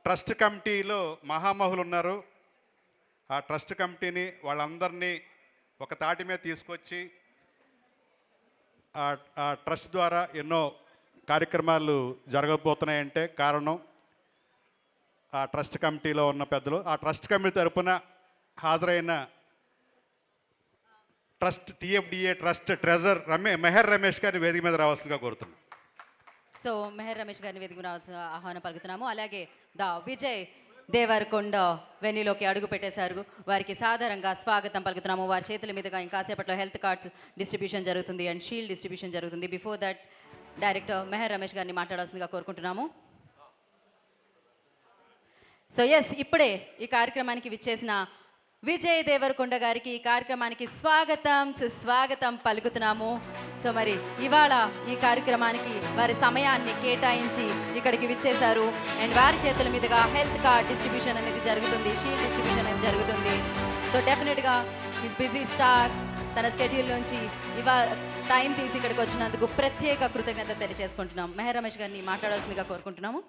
Trust కమిటీలో మహామహులు ఉన్నారు. ఆ ట్రస్ట్ కమిటీని వాళ్ళందరినీ ఒక తాటి మీద తీసుకొచ్చి ఆ ట్రస్ట్ ద్వారా ఎన్నో కార్యక్రమాలు జరగబోతున్నాయంటే కారణం ఆ ట్రస్ట్ కమిటీలో ఉన్న పెద్దలు. ఆ ట్రస్ట్ కమిటీ తరపున హాజరైన trust TFDA trust treasurer Mehar Ramesh గారిని వేదిక మీద రావాల్సిందిగా కోరుతున్నాం. సో మెహర్ రమేష్ గారిని వేదిక రావాల్సిన ఆహ్వానం పలుకుతున్నాము. అలాగే ద విజయ్ దేవరకొండ వెన్యూలోకి అడుగు పెట్టేశారు. వారికి సాధారణంగా స్వాగతం పలుకుతున్నాము. వారి చేతుల మీదుగా ఇంకాసేపట్లో హెల్త్ కార్డ్స్ డిస్ట్రిబ్యూషన్ జరుగుతుంది అండ్ షీల్డ్ డిస్ట్రిబ్యూషన్ జరుగుతుంది. Before that director Meher Ramesh గారిని మాట్లాడాల్సిందిగా కోరుకుంటున్నాము. సో ఎస్, ఇప్పుడే ఈ కార్యక్రమానికి విచ్చేసిన విజయ్ దేవరకొండ గారికి ఈ కార్యక్రమానికి స్వాగతం సుస్వాగతం పలుకుతున్నాము. సో మరి ఇవాళ ఈ కార్యక్రమానికి వారి సమయాన్ని కేటాయించి ఇక్కడికి విచ్చేశారు అండ్ వారి చేతుల మీదుగా హెల్త్ కార్డ్ డిస్ట్రిబ్యూషన్ అనేది జరుగుతుంది, షీల్డ్ డిస్ట్రిబ్యూషన్ అనేది జరుగుతుంది. సో డెఫినెట్గా ఈజ్ బిజీ స్టార్, తన స్కెడ్యూల్ నుంచి ఇవాళ టైం తీసి ఇక్కడికి వచ్చినందుకు ప్రత్యేక కృతజ్ఞత తెలియజేసుకుంటున్నాం. మెహర్ రమేష్ గారిని మాట్లాడాల్సిందిగా కోరుకుంటున్నాము.